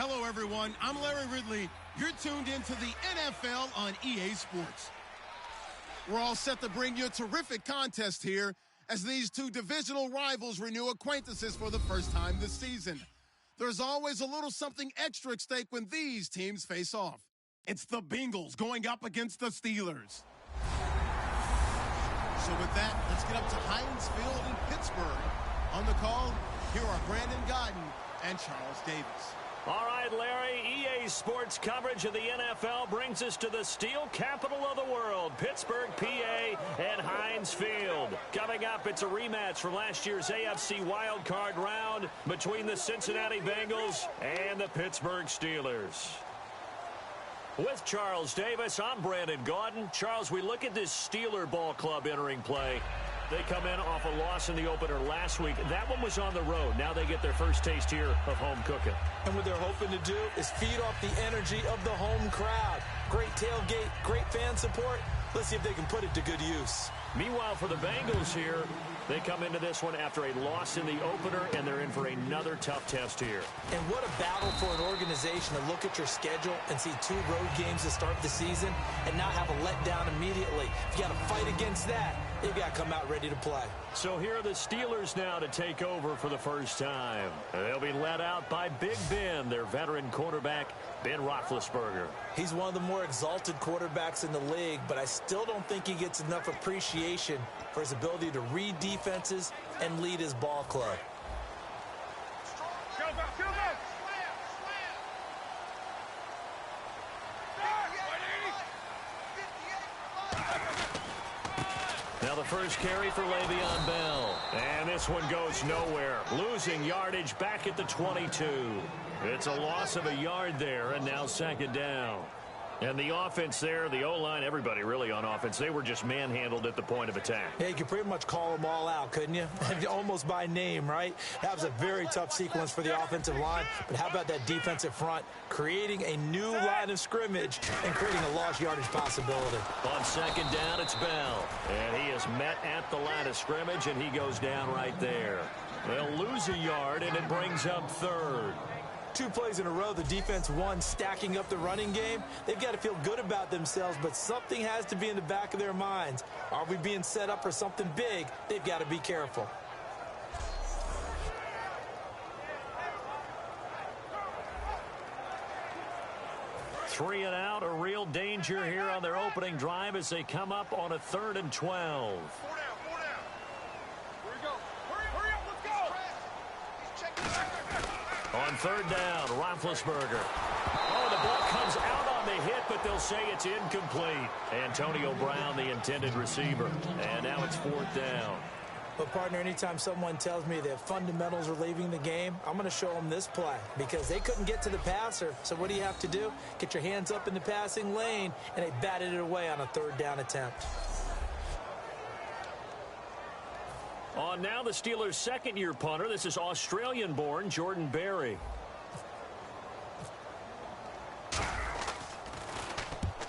Hello, everyone. I'm Larry Ridley. You're tuned into the NFL on EA Sports. We're all set to bring you a terrific contest here as these two divisional rivals renew acquaintances for the first time this season. There's always a little something extra at stake when these teams face off. It's the Bangles going up against the Steelers. So with that, let's get up to Heinz Field in Pittsburgh. On the call, here are Brandon Godden and Charles Davis. All right, Larry, EA Sports coverage of the NFL brings us to the steel capital of the world, Pittsburgh, PA, and Heinz Field. Coming up, it's a rematch from last year's AFC wildcard round between the Cincinnati Bengals and the Pittsburgh Steelers. With Charles Davis, I'm Brandon Gaudin. Charles, we look at this Steeler ball club entering play. They come in off a loss in the opener last week. That one was on the road. Now they get their first taste here of home cooking. And what they're hoping to do is feed off the energy of the home crowd. Great tailgate, great fan support. Let's see if they can put it to good use. Meanwhile, for the Bengals here, they come into this one after a loss in the opener, and they're in for another tough test here. And what a battle for an organization to look at your schedule and see 2 road games to start the season and not have a letdown immediately. You got to fight against that. They've got to come out ready to play. So here are the Steelers now to take over for the first time. They'll be led out by Big Ben, their veteran quarterback, Ben Roethlisberger. He's one of the more exalted quarterbacks in the league, but I still don't think he gets enough appreciation for his ability to read defenses and lead his ball club. Now the first carry for Le'Veon Bell. And this one goes nowhere. Losing yardage back at the 22. It's a loss of a yard there, and now second down. And the offense there, the O-line, everybody really on offense, they were just manhandled at the point of attack. Yeah, you could pretty much call them all out, couldn't you? Almost by name, right? That was a very tough sequence for the offensive line. But how about that defensive front creating a new line of scrimmage and creating a lost yardage possibility? On second down, it's Bell. And he is met at the line of scrimmage, and he goes down right there. They'll lose a yard, and it brings up third. 2 plays in a row, the defense won, stacking up the running game. They've got to feel good about themselves, but something has to be in the back of their minds. Are we being set up for something big? They've got to be careful. Three and out, a real danger here on their opening drive as they come up on a 3rd and 12. On third down, Roethlisberger. Oh, the ball comes out on the hit, but they'll say it's incomplete. Antonio Brown, the intended receiver. And now it's 4th down. But, partner, anytime someone tells me that fundamentals are leaving the game, I'm going to show them this play because they couldn't get to the passer. So what do you have to do? Get your hands up in the passing lane, and they batted it away on a 3rd down attempt. On now the Steelers' second-year punter. This is Australian-born Jordan Berry.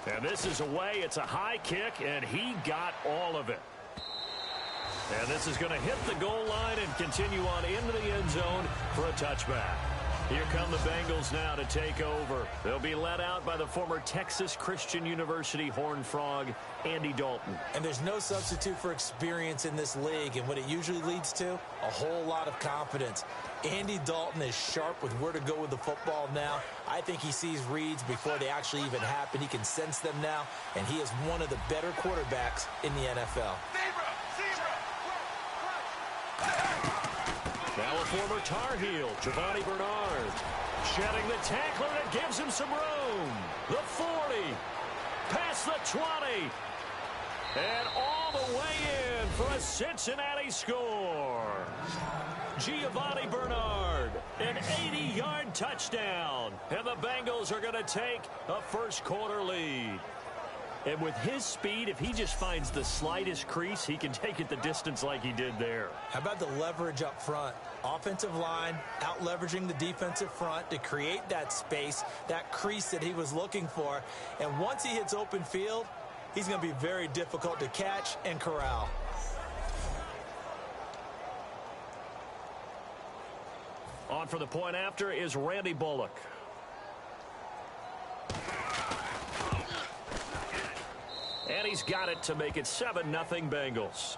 And this is away. It's a high kick, and he got all of it. And this is going to hit the goal line and continue on into the end zone for a touchback. Here come the Bengals now to take over. They'll be led out by the former Texas Christian University Horned Frog, Andy Dalton. And there's no substitute for experience in this league. And what it usually leads to, a whole lot of confidence. Andy Dalton is sharp with where to go with the football now. I think he sees reads before they actually even happen. He can sense them now. And he is one of the better quarterbacks in the NFL. Now a former Tar Heel, Giovanni Bernard, shedding the tackler that gives him some room. The 40, past the 20, and all the way in for a Cincinnati score. Giovanni Bernard, an 80-yard touchdown, and the Bengals are going to take a first-quarter lead. And with his speed, if he just finds the slightest crease, he can take it the distance like he did there. How about the leverage up front? Offensive line out-leveraging the defensive front to create that space, that crease that he was looking for. And once he hits open field, he's going to be very difficult to catch and corral. On for the point after is Randy Bullock. And he's got it to make it 7-0 Bengals.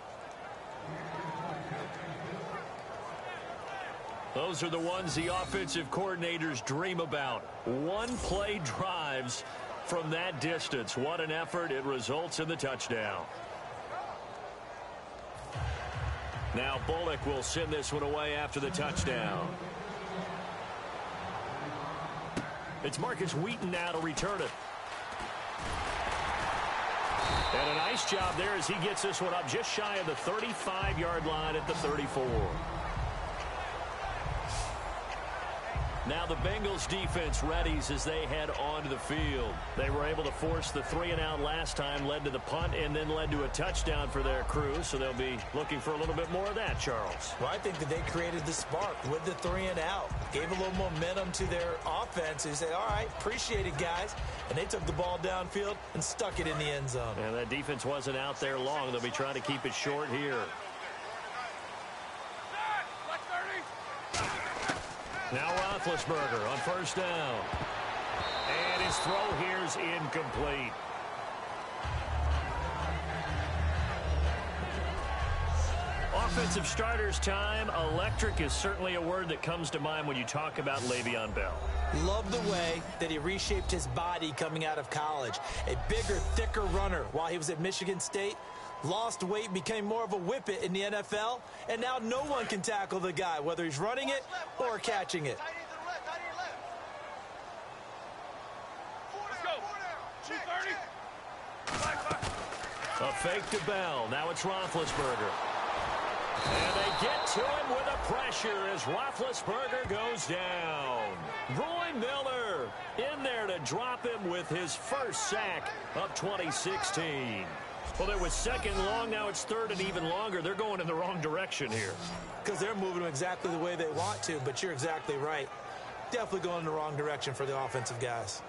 Those are the ones the offensive coordinators dream about. One-play drives from that distance. What an effort. It results in the touchdown. Now Bullock will send this one away after the touchdown. It's Marcus Wheaton now to return it. And a nice job there as he gets this one up just shy of the 35-yard line at the 34. Now the Bengals defense readies as they head onto the field. They were able to force the 3-and-out last time, led to the punt, and then led to a touchdown for their crew. So they'll be looking for a little bit more of that, Charles. Well, I think that they created the spark with the 3-and-out. Gave a little momentum to their offense. They said, all right, appreciate it, guys. And they took the ball downfield and stuck it in the end zone. And that defense wasn't out there long. They'll be trying to keep it short here. Now Roethlisberger on first down. And his throw here is incomplete. Offensive starters time. Electric is certainly a word that comes to mind when you talk about Le'Veon Bell. Love the way that he reshaped his body coming out of college. A bigger, thicker runner while he was at Michigan State. Lost weight, became more of a whippet in the NFL, and now no one can tackle the guy, whether he's running it or catching it. A fake to Bell. Now it's Roethlisberger. And they get to him with the pressure as Roethlisberger goes down. Roy Miller in there to drop him with his first sack of 2016. Well, it was second long. Now it's third and even longer. They're going in the wrong direction here. Because they're moving them exactly the way they want to, but you're exactly right. Definitely going in the wrong direction for the offensive guys.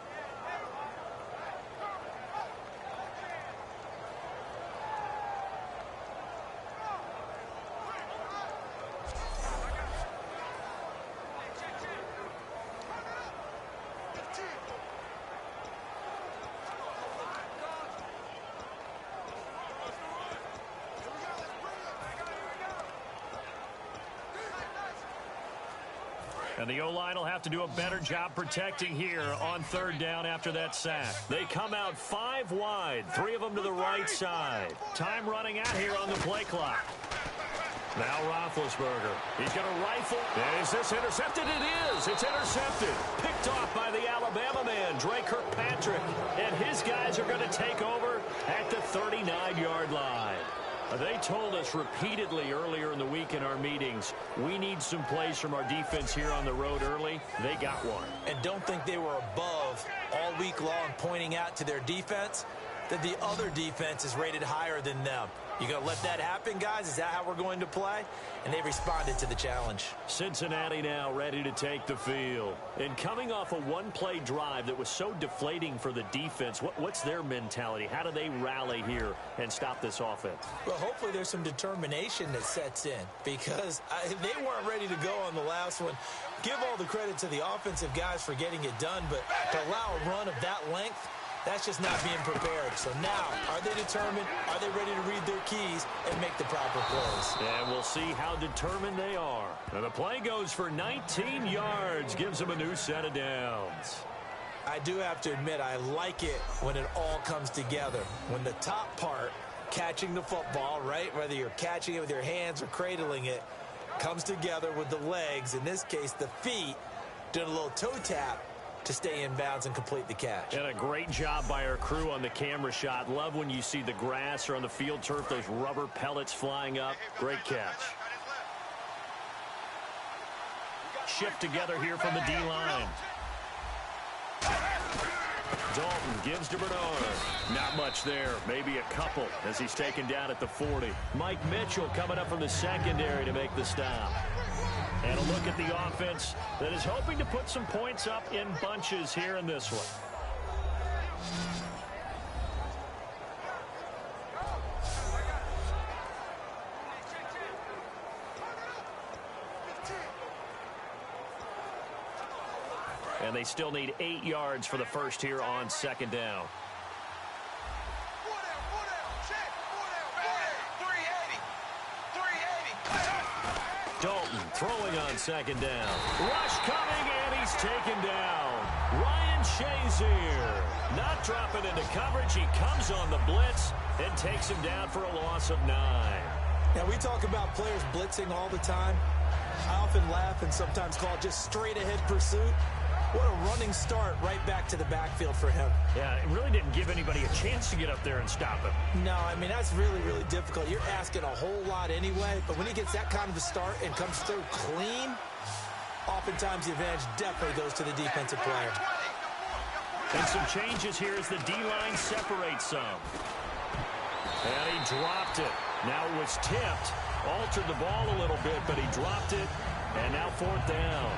And the O-line will have to do a better job protecting here on third down after that sack. They come out 5 wide, 3 of them to the right side. Time running out here on the play clock. Now Roethlisberger. He's going to rifle. Is this intercepted? It is. It's intercepted. Picked off by the Alabama man, Dre Kirkpatrick. And his guys are going to take over at the 39-yard line. They told us repeatedly earlier in the week in our meetings, we need some plays from our defense here on the road early. They got one. And don't think they were above all week long pointing out to their defense that the other defense is rated higher than them. You going to let that happen, guys? Is that how we're going to play? And they responded to the challenge. Cincinnati now ready to take the field. And coming off a one-play drive that was so deflating for the defense, what's their mentality? How do they rally here and stop this offense? Well, hopefully there's some determination that sets in because they weren't ready to go on the last one. Give all the credit to the offensive guys for getting it done, but to allow a run of that length, that's just not being prepared. So now, are they determined? Are they ready to read their keys and make the proper plays? And we'll see how determined they are. And the play goes for 19 yards. Gives them a new set of downs. I do have to admit, I like it when it all comes together. When the top part, catching the football, right, whether you're catching it with your hands or cradling it, comes together with the legs, in this case the feet, doing a little toe tap to stay in bounds and complete the catch. And a great job by our crew on the camera shot. Love when you see the grass or on the field turf, those rubber pellets flying up. Great catch. Shift together here from the D-line. Dalton gives to Bernard. Not much there. Maybe a couple as he's taken down at the 40. Mike Mitchell coming up from the secondary to make the stop. And a look at the offense that is hoping to put some points up in bunches here in this one. And they still need 8 yards for the first here on second down. Dalton throwing on second down. Rush coming, and he's taken down. Ryan Shazier not dropping into coverage. He comes on the blitz and takes him down for a loss of 9. Now, we talk about players blitzing all the time. I often laugh and sometimes call it just straight-ahead pursuit. What a running start right back to the backfield for him. Yeah, it really didn't give anybody a chance to get up there and stop him. No, I mean, that's really, really difficult. You're asking a whole lot anyway, but when he gets that kind of a start and comes through clean, oftentimes the advantage definitely goes to the defensive player. And some changes here as the D-line separates some. And he dropped it. Now it was tipped. Altered the ball a little bit, but he dropped it. And now 4th down.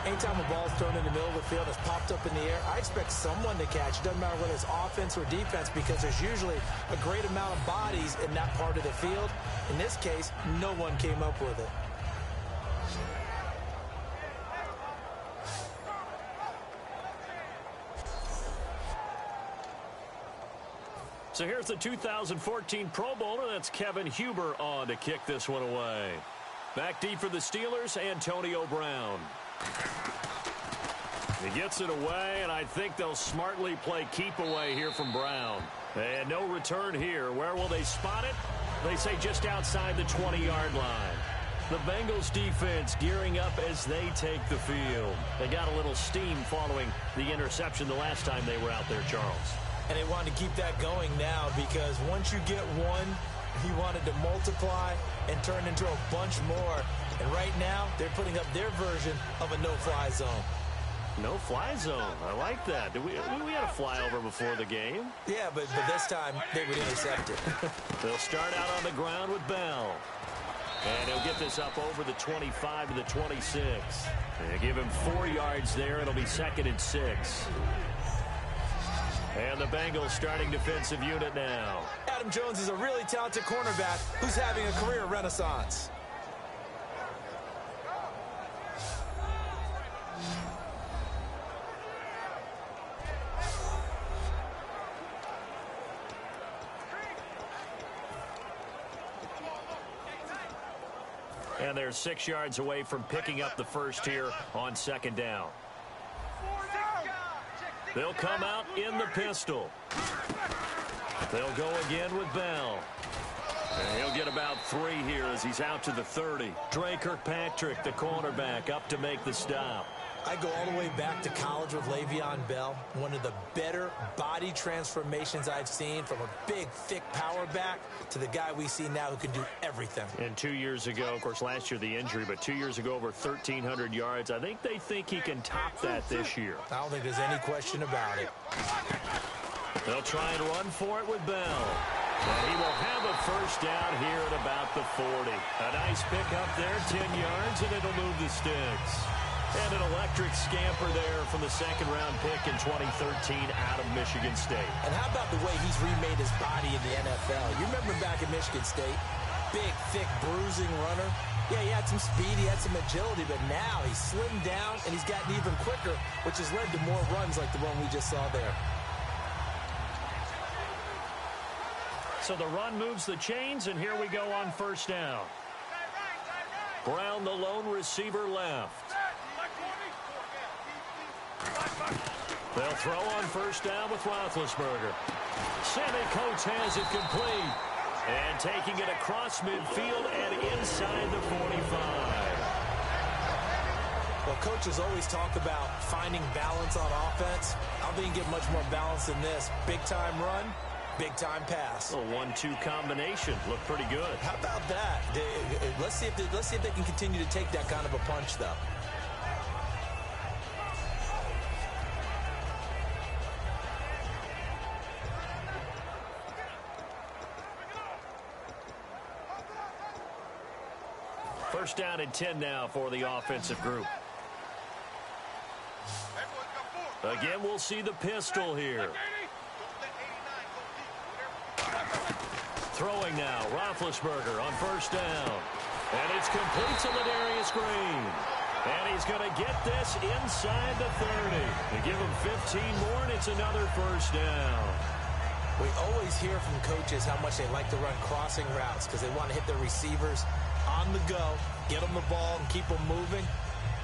Anytime a ball's thrown in the middle of the field, it's popped up in the air, I expect someone to catch. It doesn't matter whether it's offense or defense, because there's usually a great amount of bodies in that part of the field. In this case, no one came up with it. So here's the 2014 Pro Bowler. That's Kevin Huber on to kick this one away. Back deep for the Steelers, Antonio Brown. He gets it away, and I think they'll smartly play keep away here from Brown. And no return here. Where will they spot it? They say just outside the 20-yard line. The Bengals defense gearing up as they take the field. They got a little steam following the interception the last time they were out there, Charles. And they wanted to keep that going now, because once you get one, he wanted to multiply and turn into a bunch more. And right now, they're putting up their version of a no-fly zone. No-fly zone. I like that. We had a flyover before the game. Yeah, but this time, they would intercept it. They'll start out on the ground with Bell. And he'll get this up over the 25 to the 26. They give him 4 yards there. It'll be 2nd and 6. And the Bengals starting defensive unit now. Adam Jones is a really talented cornerback who's having a career renaissance. And they're 6 yards away from picking up the first here on 2nd down. They'll come out in the pistol. They'll go again with Bell. And he'll get about 3 here as he's out to the 30. Dre Kirkpatrick, the cornerback, up to make the stop. I go all the way back to college with Le'Veon Bell. One of the better body transformations I've seen, from a big, thick power back to the guy we see now who can do everything. And 2 years ago, of course, last year the injury, but 2 years ago over 1,300 yards. I think they think he can top that this year. I don't think there's any question about it. They'll try and run for it with Bell. And he will have a first down here at about the 40. A nice pick up there, 10 yards, and it'll move the sticks. And an electric scamper there from the 2nd-round pick in 2013 out of Michigan State. And how about the way he's remade his body in the NFL? You remember back at Michigan State, big, thick, bruising runner. Yeah, he had some speed, he had some agility, but now he's slimmed down and he's gotten even quicker, which has led to more runs like the one we just saw there. So the run moves the chains, and here we go on 1st down. Brown, the lone receiver, left. They'll throw on 1st down with Roethlisberger. Sammy Coates has it complete. And taking it across midfield and inside the 45. Well, coaches always talk about finding balance on offense. I don't think you can get much more balance than this. Big-time run, big-time pass. A 1-2 combination. Looked pretty good. How about that? Let's see if they can continue to take that kind of a punch, though. First down and 10 now for the offensive group. Again, we'll see the pistol here. Throwing now, Roethlisberger on 1st down. And it's complete to Ladarius Green. And he's going to get this inside the 30. They give him 15 more, and it's another 1st down. We always hear from coaches how much they like to run crossing routes because they want to hit their receivers on on the go, get them the ball and keep them moving.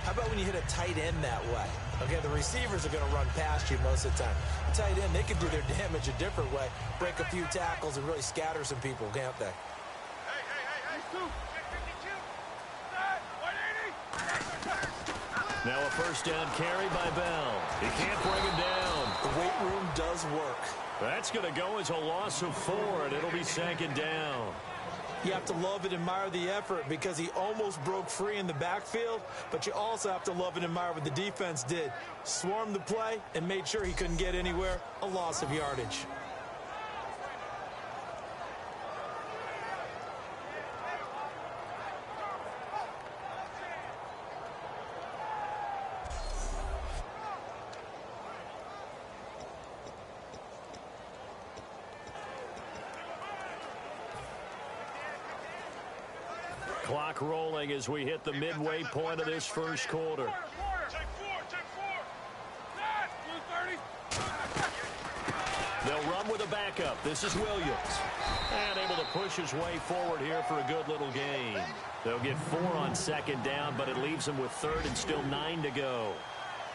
How about when you hit a tight end that way? Okay, the receivers are going to run past you most of the time. The tight end, they can do their damage a different way, break a few tackles and really scatter some people, can't they? Now a first down carry by Bell. He can't bring him down. The weight room does work. That's going to go as a loss of 4, and it'll be second down. You have to love and admire the effort because he almost broke free in the backfield, but you also have to love and admire what the defense did. Swarmed the play and made sure he couldn't get anywhere. A loss of yardage. Clock rolling as we hit the midway point of this first quarter. They'll run with a backup. This is Williams. And able to push his way forward here for a good little gain. They'll get 4 on second down, but it leaves them with third and still 9 to go.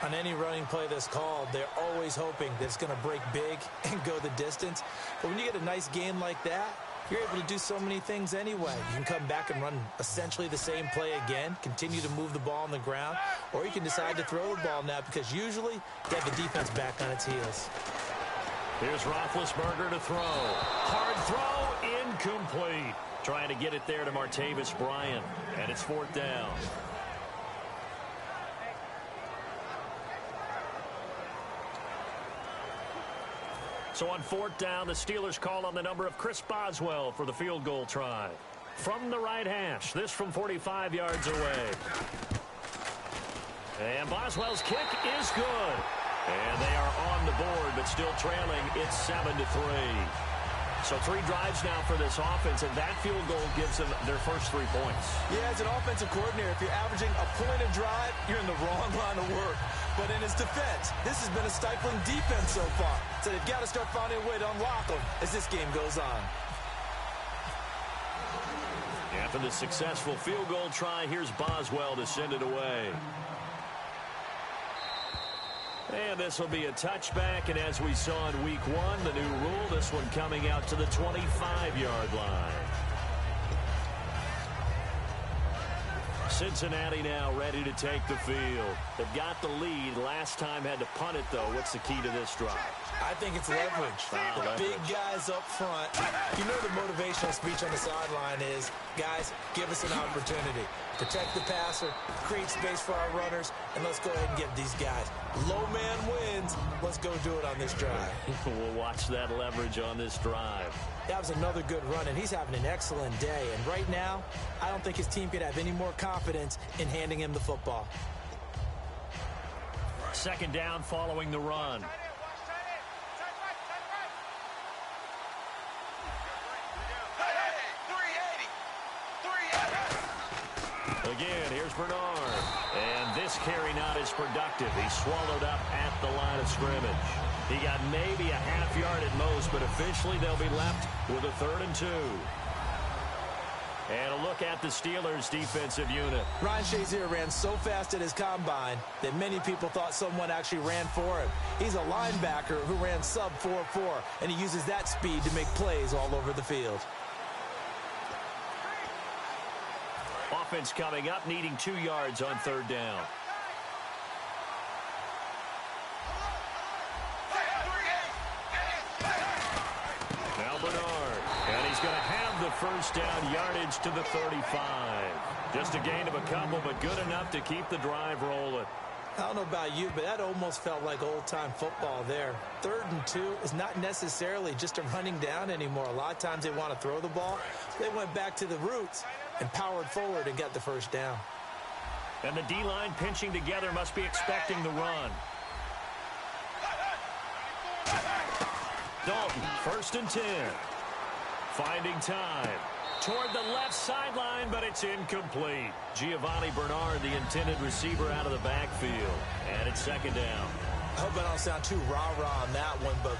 On any running play that's called, they're always hoping that it's going to break big and go the distance. But when you get a nice gain like that, you're able to do so many things anyway. You can come back and run essentially the same play again, continue to move the ball on the ground, or you can decide to throw the ball now because usually you have the defense back on its heels. Here's Roethlisberger to throw. Hard throw, incomplete. Trying to get it there to Martavis Bryant, and it's 4th down. So on 4th down, the Steelers call on the number of Chris Boswell for the field goal try. From the right hash, this from 45 yards away. And Boswell's kick is good. And they are on the board, but still trailing. It's 7-3. So 3 drives now for this offense, and that field goal gives them their first 3 points. Yeah, as an offensive coordinator, if you're averaging a point a drive, you're in the wrong line of work. But in his defense, this has been a stifling defense so far. So they've got to start finding a way to unlock them as this game goes on. After the successful field goal try, here's Boswell to send it away. And this will be a touchback, and as we saw in week 1, the new rule, this one coming out to the 25-yard line. Cincinnati now ready to take the field. They've got the lead. Last time had to punt it, though. What's the key to this drive? I think it's leverage. The big guys up front. You know the motivational speech on the sideline is, guys, give us an opportunity. Protect the passer, create space for our runners, and let's go ahead and get these guys. Low man wins. Let's go do it on this drive. We'll watch that leverage on this drive. That was another good run, and he's having an excellent day. And right now, I don't think his team could have any more confidence in handing him the football. Second down following the run. Again, here's Bernard. And this carry not as productive. He's swallowed up at the line of scrimmage. He got maybe a half yard at most, but officially they'll be left with a 3rd and 2. And a look at the Steelers' defensive unit. Ryan Shazier ran so fast at his combine that many people thought someone actually ran for him. He's a linebacker who ran sub 4.4, and he uses that speed to make plays all over the field. Offense coming up, needing 2 yards on 3rd down. Now Bernard, and he's going to have the first down, yardage to the 35. Just a gain of a couple, but good enough to keep the drive rolling. I don't know about you, but that almost felt like old-time football there. 3rd and 2 is not necessarily just a running down anymore. A lot of times they want to throw the ball. They went back to the roots and powered forward and got the first down. And the D-line pinching together must be expecting the run. Dalton, 1st and 10. Finding time. Toward the left sideline, but it's incomplete. Giovanni Bernard, the intended receiver, out of the backfield. And it's 2nd down. I hope I don't sound too rah-rah on that one, but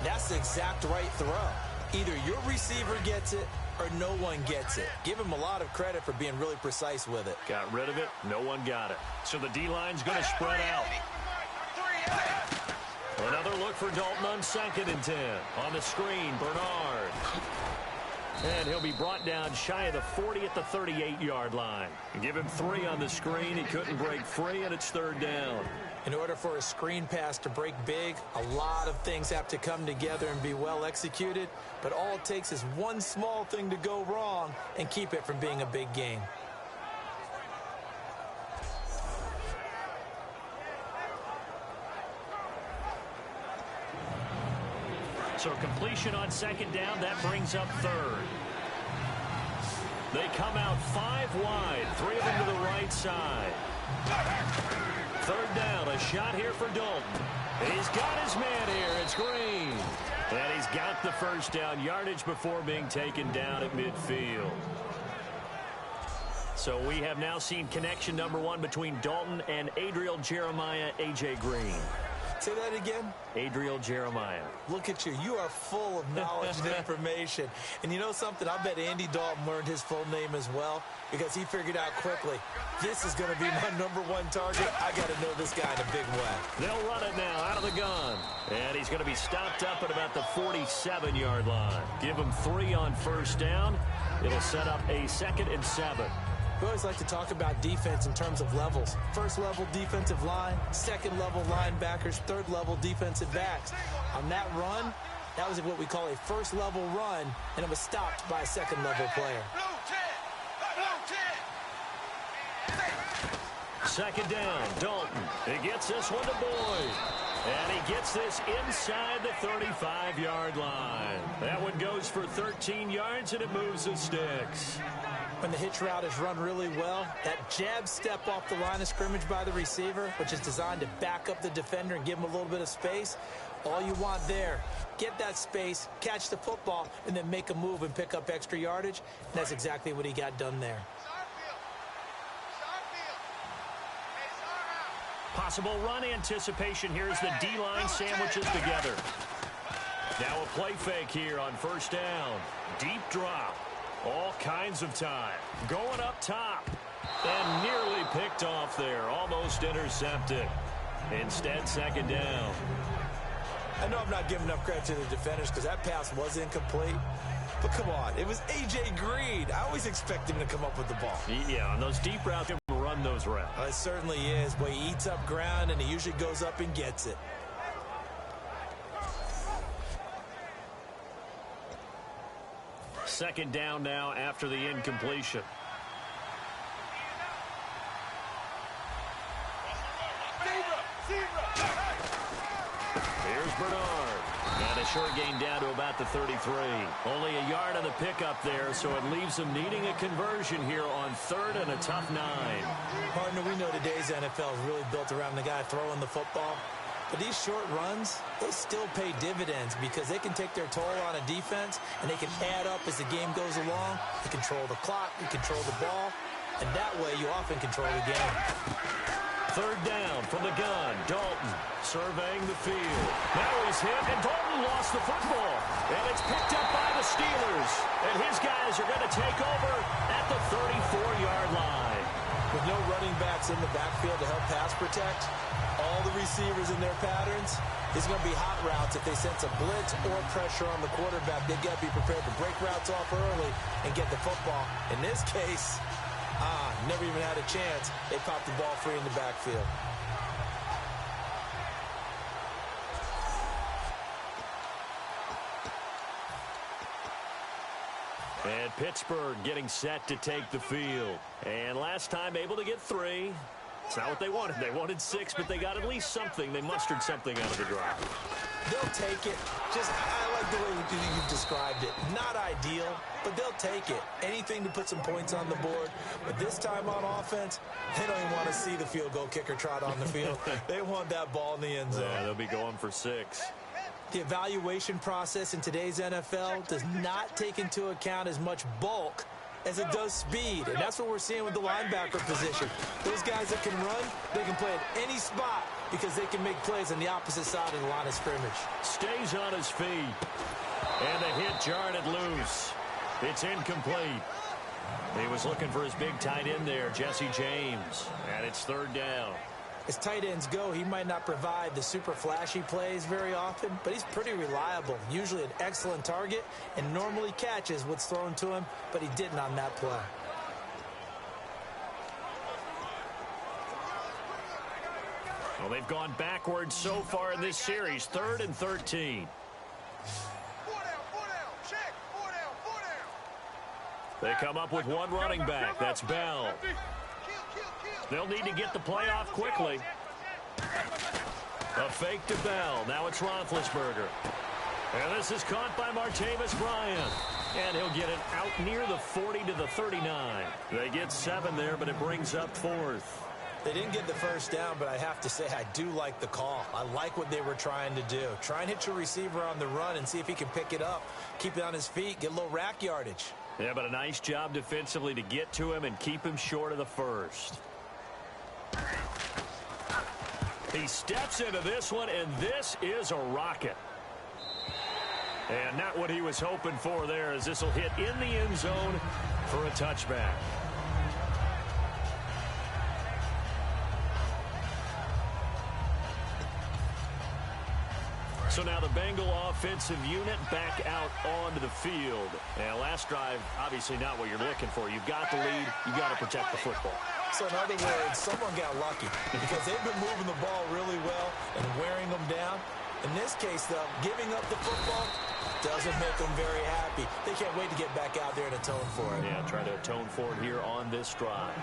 that's the exact right throw. Either your receiver gets it or no one gets it. Give him a lot of credit for being really precise with it. Got rid of it. No one got it. So the D-line's going to spread out. Another look for Dalton on 2nd and 10. On the screen, Bernard. And he'll be brought down shy of the 40 at the 38-yard line. Give him 3 on the screen. He couldn't break free, and it's 3rd down. In order for a screen pass to break big, a lot of things have to come together and be well executed. But all it takes is one small thing to go wrong and keep it from being a big game. So completion on 2nd down, that brings up 3rd. They come out 5 wide, 3 of them to the right side. 3rd down, a shot here for Dalton. He's got his man here, it's Green. And he's got the 1st down, yardage before being taken down at midfield. So we have now seen connection number 1 between Dalton and Adriel Jeremiah, A.J. Green. Say that again? Adriel Jeremiah. Look at you. You are full of knowledge and information. And you know something? I bet Andy Dalton learned his full name as well because he figured out quickly, this is going to be my number 1 target. I got to know this guy in a big way. They'll run it now out of the gun. And he's going to be stopped up at about the 47-yard line. Give him 3 on 1st down. It'll set up a 2nd and 7. We always like to talk about defense in terms of levels. 1st level defensive line, 2nd level linebackers, 3rd level defensive backs. On that run, that was what we call a 1st level run, and it was stopped by a 2nd level player. 2nd down, Dalton. He gets this one to Boyd. And he gets this inside the 35-yard line. That one goes for 13 yards, and it moves the sticks. When the hitch route is run really well, that jab step off the line of scrimmage by the receiver, which is designed to back up the defender and give him a little bit of space, all you want there, get that space, catch the football, and then make a move and pick up extra yardage. And that's exactly what he got done there. Possible run anticipation here as the D-line sandwiches together. Now a play fake here on 1st down. Deep drop. All kinds of time. Going up top. And nearly picked off there. Almost intercepted. Instead, 2nd down. I know I'm not giving enough credit to the defenders because that pass was incomplete. But come on, it was A.J. Green. I always expect him to come up with the ball. Yeah, on those deep routes, he will run those routes. It certainly is. Boy, he eats up ground, and he usually goes up and gets it. Second down now after the incompletion. Here's Bernard. And a short gain down to about the 33. Only a yard on the pickup there, so it leaves them needing a conversion here on 3rd and a tough 9. Partner, we know today's NFL is really built around the guy throwing the football. But these short runs, they still pay dividends because they can take their toll on a defense, and they can add up as the game goes along. They control the clock, they control the ball, and that way you often control the game. 3rd down from the gun. Dalton surveying the field. Now he's hit, and Dalton lost the football. And it's picked up by the Steelers. And his guys are going to take over at the 34-yard line. With no running backs in the backfield to help pass protect, all the receivers in their patterns, it's going to be hot routes. If they sense a blitz or pressure on the quarterback, they've got to be prepared to break routes off early and get the football. In this case, never even had a chance. They popped the ball free in the backfield. And Pittsburgh getting set to take the field. And last time able to get 3. It's not what they wanted. They wanted 6, but they got at least something. They mustered something out of the drive. They'll take it. I like the way you've described it. Not ideal, but they'll take it. Anything to put some points on the board. But this time on offense, they don't even want to see the field goal kicker trot on the field. They want that ball in the end zone. Yeah, they'll be going for 6. The evaluation process in today's NFL does not take into account as much bulk as it does speed, and that's what we're seeing with the linebacker position. Those guys that can run, they can play at any spot because they can make plays on the opposite side of the line of scrimmage. Stays on his feet, and the hit jarred it loose. It's incomplete. He was looking for his big tight end there, Jesse James. And it's third down. As tight ends go, he might not provide the super flashy plays very often, but he's pretty reliable. Usually an excellent target and normally catches what's thrown to him, but he didn't on that play. Well, they've gone backwards so far in this series. 3rd and 13. They come up with one running back. That's Bell. They'll need to get the play off quickly. A fake to Bell. Now it's Roethlisberger. And this is caught by Martavis Bryant. And he'll get it out near the 40 to the 39. They get 7 there, but it brings up 4th. They didn't get the first down, but I have to say I do like the call. I like what they were trying to do. Try and hit your receiver on the run and see if he can pick it up. Keep it on his feet, get a little rack yardage. Yeah, but a nice job defensively to get to him and keep him short of the first. He steps into this one, and this is a rocket. And not what he was hoping for there, as this will hit in the end zone for a touchback. So now the Bengal offensive unit back out onto the field. And last drive, obviously not what you're looking for. You've got the lead. You've got to protect the football. So in other words, someone got lucky because they've been moving the ball really well and wearing them down. In this case, though, giving up the football doesn't make them very happy. They can't wait to get back out there and atone for it. Yeah, try to atone for it here on this drive.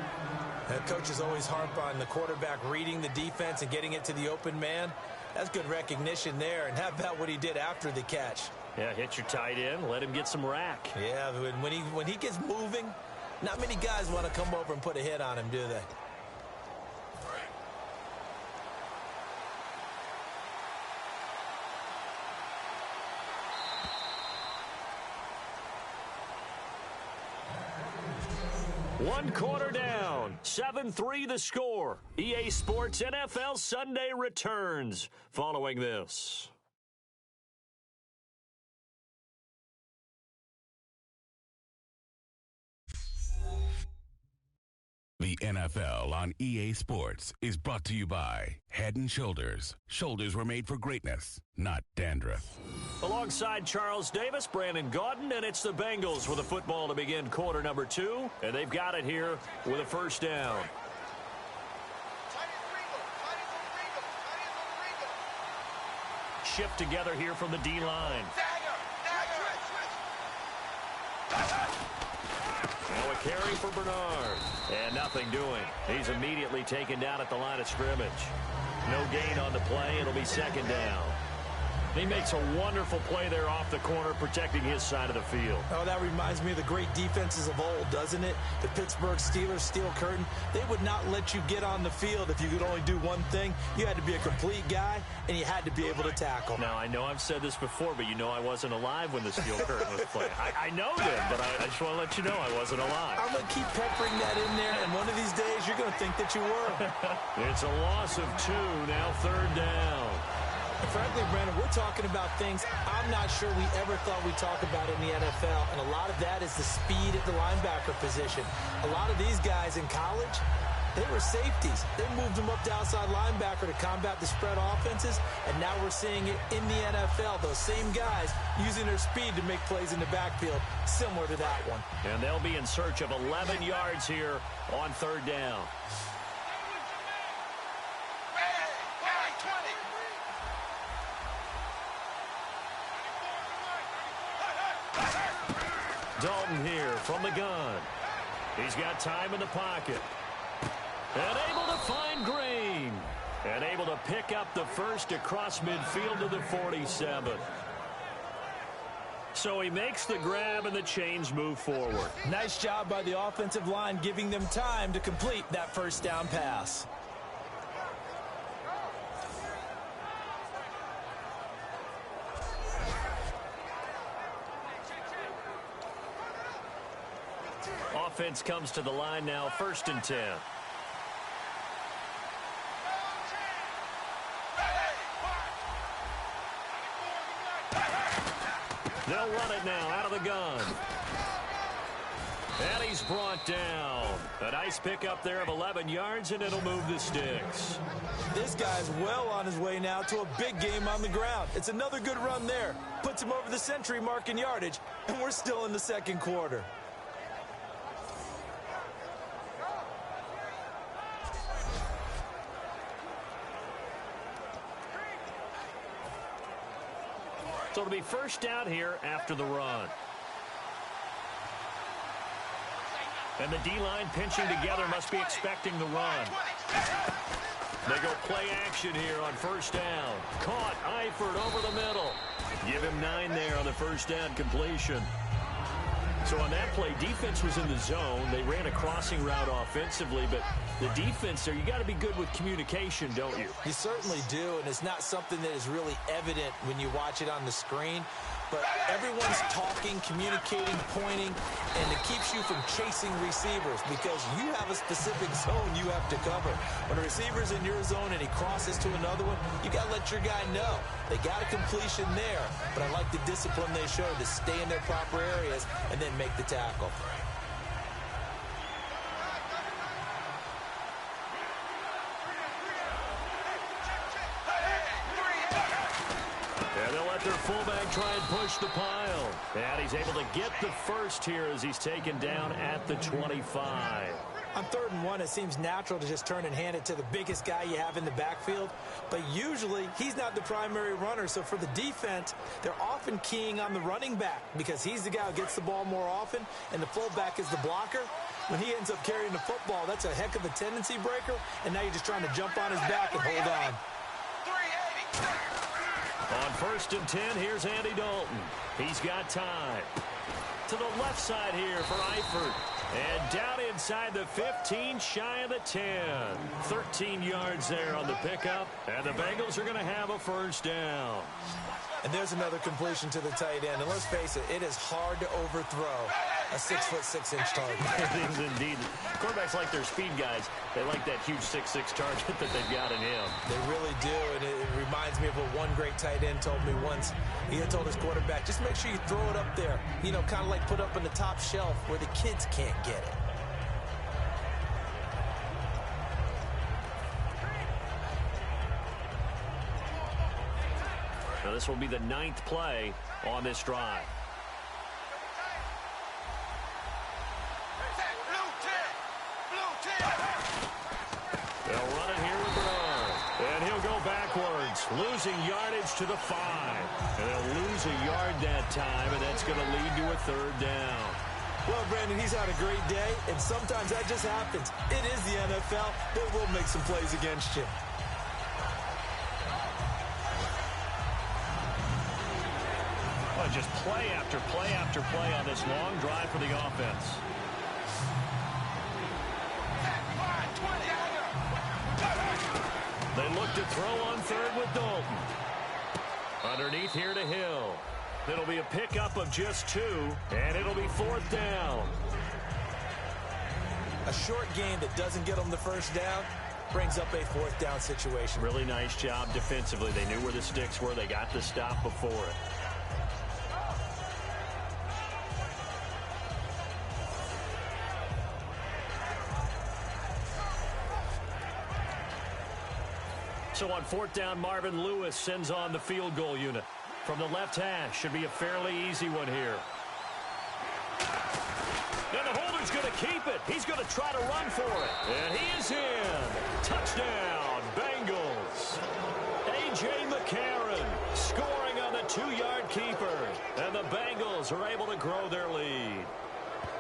And coaches always harp on the quarterback reading the defense and getting it to the open man. That's good recognition there. And how about what he did after the catch? Yeah, hit your tight end, let him get some rack. Yeah, when he gets moving, not many guys want to come over and put a hit on him, do they? One quarter down. 7-3 the score. EA Sports NFL Sunday returns following this. The NFL on EA Sports is brought to you by Head & Shoulders. Shoulders were made for greatness, not dandruff. Alongside Charles Davis, Brandon Gaudin, and it's the Bengals with a football to begin quarter number 2. And they've got it here with a first down. Shift together here from the D-line. Now a carry for Bernard. And nothing doing. He's immediately taken down at the line of scrimmage. No gain on the play. It'll be second down. He makes a wonderful play there off the corner, protecting his side of the field. Oh, that reminds me of the great defenses of old, doesn't it? The Pittsburgh Steelers, Steel Curtain. They would not let you get on the field if you could only do one thing. You had to be a complete guy, and you had to be able to tackle. Now, I know I've said this before, but you know I wasn't alive when the Steel Curtain was playing. I know them, but I just want to let you know I wasn't alive. I'm going to keep peppering that in there, and one of these days you're going to think that you were. It's a loss of 2, now third down. Frankly, Brandon, we're talking about things I'm not sure we ever thought we'd talk about in the NFL, and a lot of that is the speed at the linebacker position. A lot of these guys in college, they were safeties. They moved them up to outside linebacker to combat the spread offenses, and now we're seeing it in the NFL. Those same guys using their speed to make plays in the backfield, similar to that one. And they'll be in search of 11 yards here on third down. Dalton here from the gun. He's got time in the pocket. And able to find Green. And able to pick up the first across midfield to the 47. So he makes the grab and the chains move forward. Nice job by the offensive line giving them time to complete that first down pass. Offense comes to the line now, 1st and 10. They'll run it now out of the gun. And he's brought down. A nice pickup there of 11 yards, and it'll move the sticks. This guy's well on his way now to a big game on the ground. It's another good run there. Puts him over the century mark in yardage, and we're still in the second quarter. So it'll be first down here after the run. And the D-line pinching together, must be expecting the run. They go play action here on first down. Caught, Eifert over the middle. Give him 9 there on the first down completion. So on that play, defense was in the zone. They ran a crossing route offensively, but the defense there, you got to be good with communication, don't you? You certainly do, and it's not something that is really evident when you watch it on the screen. But everyone's talking, communicating, pointing, and it keeps you from chasing receivers because you have a specific zone you have to cover. When a receiver's in your zone and he crosses to another one, you got to let your guy know. They got a completion there, but I like the discipline they showed to stay in their proper areas and then make the tackle. Their fullback try and push the pile. And he's able to get the first here as he's taken down at the 25. On 3rd and 1, it seems natural to just turn and hand it to the biggest guy you have in the backfield. But usually, he's not the primary runner. So for the defense, they're often keying on the running back because he's the guy who gets the ball more often, and the fullback is the blocker. When he ends up carrying the football, that's a heck of a tendency breaker, and now you're just trying to jump on his back and hold on. On 1st and 10, here's Andy Dalton. He's got time. To the left side here for Eifert. And down inside the 15, shy of the 10. 13 yards there on the pickup. And the Bengals are going to have a first down. And there's another completion to the tight end. And let's face it, it is hard to overthrow a 6'6" target. It is indeed. Quarterbacks like their speed guys. They like that huge 6'6" target that they've got in him. They really do, and it reminds me of what one great tight end told me once. He had told his quarterback, just make sure you throw it up there. You know, kind of like put up on the top shelf where the kids can't get it. Now this will be the 9th play on this drive. They'll run it here with Bernard. And he'll go backwards, losing yardage to the 5. And they'll lose a yard that time, and that's going to lead to a 3rd down. Well, Brandon, he's had a great day, and sometimes that just happens. It is the NFL. They will make some plays against you. Well, just play after play after play on this long drive for the offense. They look to throw on 3rd with Dalton. Underneath here to Hill. It'll be a pickup of just 2, and it'll be 4th down. A short game that doesn't get them the first down brings up a 4th down situation. Really nice job defensively. They knew where the sticks were. They got the stop before it. So on 4th down, Marvin Lewis sends on the field goal unit. From the left hash, should be a fairly easy one here. And the holder's going to keep it. He's going to try to run for it. And he is in. Touchdown, Bengals. A.J. McCarron scoring on the 2-yard keeper. And the Bengals are able to grow their lead.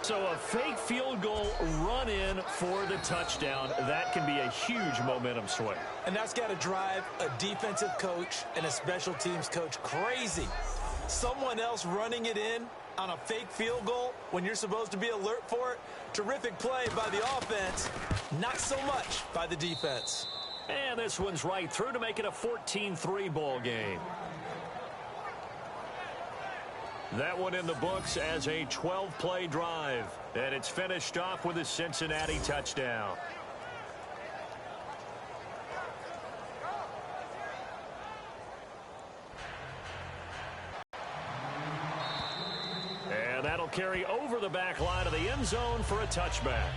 So a fake field goal run in for the touchdown. That can be a huge momentum swing. And that's got to drive a defensive coach and a special teams coach crazy. Someone else running it in on a fake field goal when you're supposed to be alert for it. Terrific play by the offense. Not so much by the defense. And this one's right through to make it a 14-3 ball game. That one in the books as a 12-play drive. And it's finished off with a Cincinnati touchdown. And that'll They'll carry over the back line of the end zone for a touchback.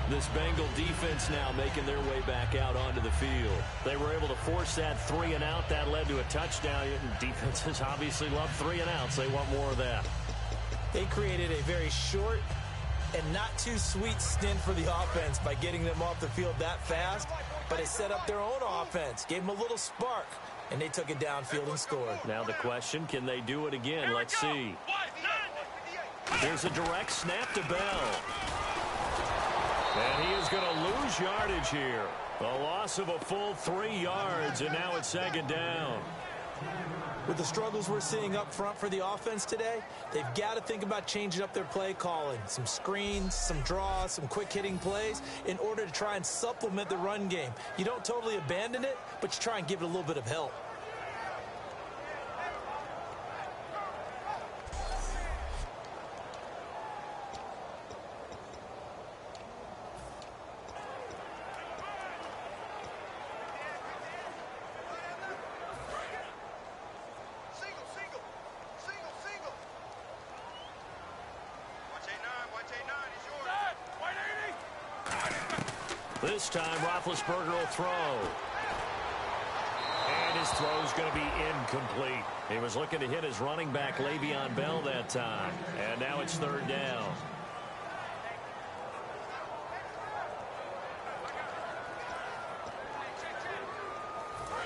This Bengal defense now making their way back out onto the field. They were able to force that 3 and out. That led to a touchdown. Defenses obviously love 3 and outs. They want more of that. They created a very short and not too sweet stint for the offense by getting them off the field that fast, but it set up their own offense, gave them a little spark, and they took it downfield and scored. Now the question, can they do it again? Let's see. There's a direct snap to Bell. And he is going to lose yardage here. A loss of a full 3 yards, and now it's second down. With the struggles we're seeing up front for the offense today, they've got to think about changing up their play calling. Some screens, some draws, some quick-hitting plays in order to try and supplement the run game. You don't totally abandon it, but you try and give it a little bit of help. This time, Roethlisberger will throw. And his throw is going to be incomplete. He was looking to hit his running back, Le'Veon Bell, that time. And now it's third down.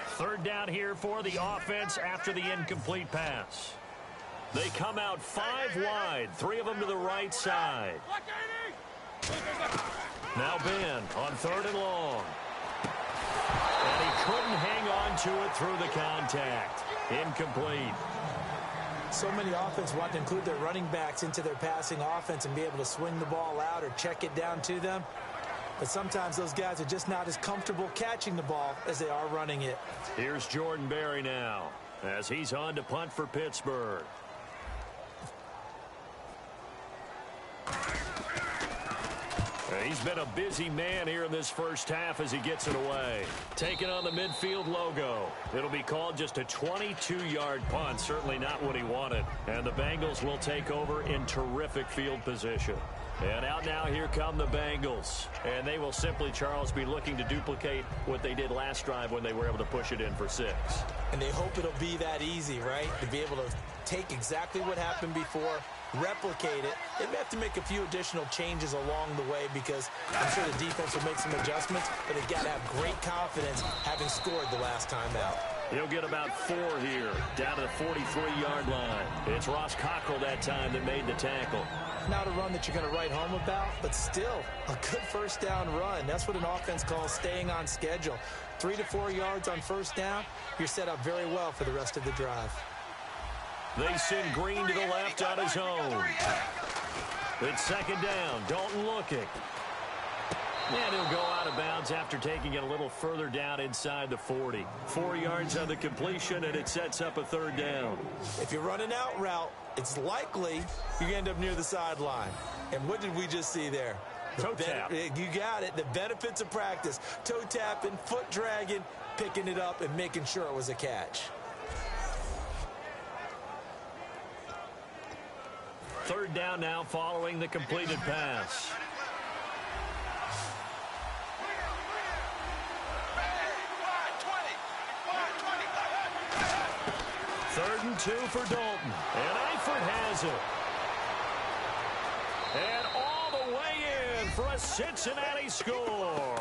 Third down here for the offense after the incomplete pass. They come out 5 wide, 3 of them to the right side. Now Ben on 3rd and long. And he couldn't hang on to it through the contact. Incomplete. So many offenses want to include their running backs into their passing offense and be able to swing the ball out or check it down to them. But sometimes those guys are just not as comfortable catching the ball as they are running it. Here's Jordan Berry now as he's on to punt for Pittsburgh. He's been a busy man here in this first half as he gets it away. Taking on the midfield logo. It'll be called just a 22-yard punt. Certainly not what he wanted. And the Bengals will take over in terrific field position. And out now, here come the Bengals. And they will simply, Charles, be looking to duplicate what they did last drive when they were able to push it in for 6. And they hope it'll be that easy, right? To be able to take exactly what happened before, replicate it. They may have to make a few additional changes along the way because I'm sure the defense will make some adjustments, but they've got to have great confidence having scored the last time out. He'll get about 4 here, down to the 43-yard line. It's Ross Cockrell that time that made the tackle. Not a run that you're going to write home about, but still a good first down run. That's what an offense calls staying on schedule. 3 to 4 yards on first down, you're set up very well for the rest of the drive. They send Green to the left on his own. It's second down. Dalton looking. And he'll go out of bounds after taking it a little further down inside the 40. 4 yards on the completion, and it sets up a third down. If you're running out route, it's likely you end up near the sideline. And what did we just see there? Toe tap. You got it. The benefits of practice. Toe tapping, foot dragging, picking it up, and making sure it was a catch. Third down now following the completed pass. Third and 2 for Dalton. And Eifert has it. And all the way in for a Cincinnati score.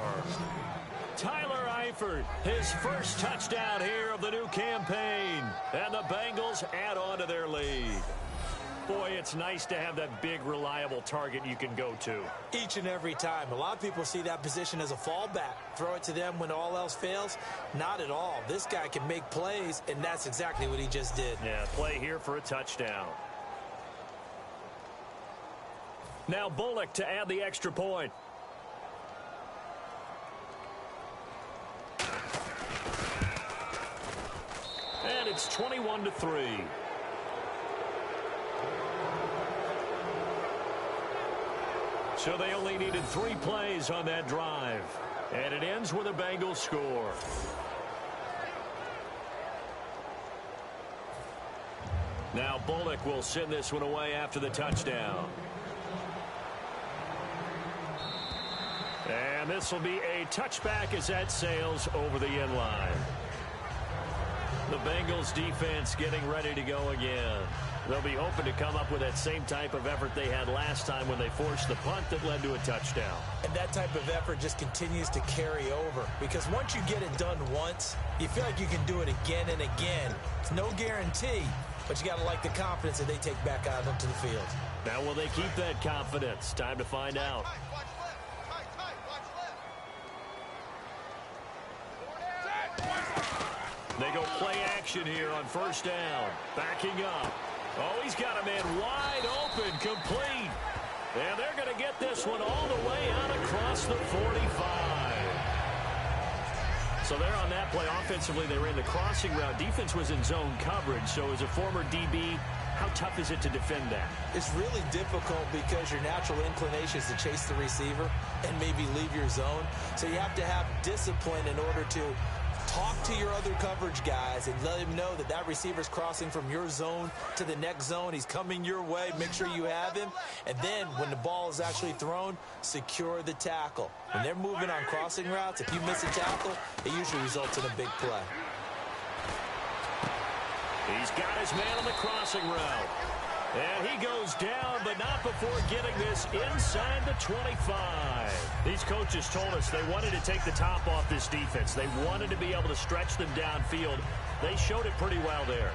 Tyler Eifert, his first touchdown here of the new campaign. And the Bengals add on to their lead. Boy, it's nice to have that big, reliable target you can go to. Each and every time. A lot of people see that position as a fallback. Throw it to them when all else fails. Not at all. This guy can make plays, and that's exactly what he just did. Yeah, play here for a touchdown. Now Bullock to add the extra point. And it's 21-3. So they only needed 3 plays on that drive. And it ends with a Bengals score. Now Bullock will send this one away after the touchdown. And this will be a touchback as that sails over the end line. The Bengals defense getting ready to go again. They'll be hoping to come up with that same type of effort they had last time when they forced the punt that led to a touchdown. And that type of effort just continues to carry over, because once you get it done once, you feel like you can do it again and again. It's no guarantee, but you got to like the confidence that they take back out onto the field. Now, will they keep that confidence? Time to find out. They go play action here on first down. Backing up. Oh, he's got a man wide open, complete. And they're going to get this one all the way out across the 45. So they're on that play. Offensively, they ran the crossing route. Defense was in zone coverage. So as a former DB, how tough is it to defend that? It's really difficult because your natural inclination is to chase the receiver and maybe leave your zone. So you have to have discipline in order to talk to your other coverage guys and let him know that that receiver's crossing from your zone to the next zone. He's coming your way. Make sure you have him. And then when the ball is actually thrown, secure the tackle. When they're moving on crossing routes, if you miss a tackle, it usually results in a big play. He's got his man on the crossing route. And he goes down, but not before getting this inside the 25. These coaches told us they wanted to take the top off this defense. They wanted to be able to stretch them downfield. They showed it pretty well there.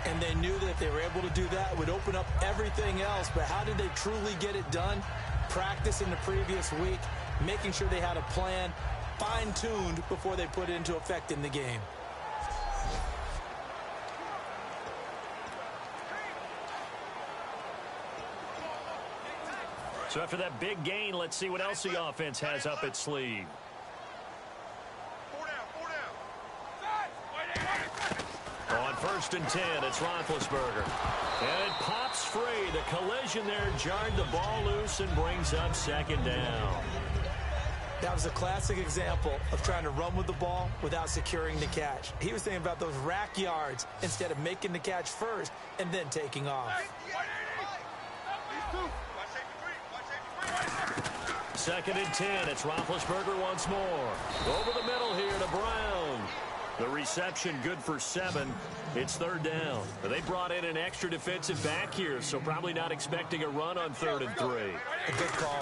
And they knew that if they were able to do that, it would open up everything else. But how did they truly get it done? Practice in the previous week, making sure they had a plan, fine-tuned before they put it into effect in the game. So after that big gain, let's see what else the offense has up its sleeve. On first and 10, it's Roethlisberger. And it pops free. The collision there jarred the ball loose and brings up second down. That was a classic example of trying to run with the ball without securing the catch. He was thinking about those rack yards instead of making the catch first and then taking off. Second and 10. It's Roethlisberger once more. Over the middle here to Brown. The reception good for 7. It's third down. They brought in an extra defensive back here, so probably not expecting a run on 3rd and 3. A good call.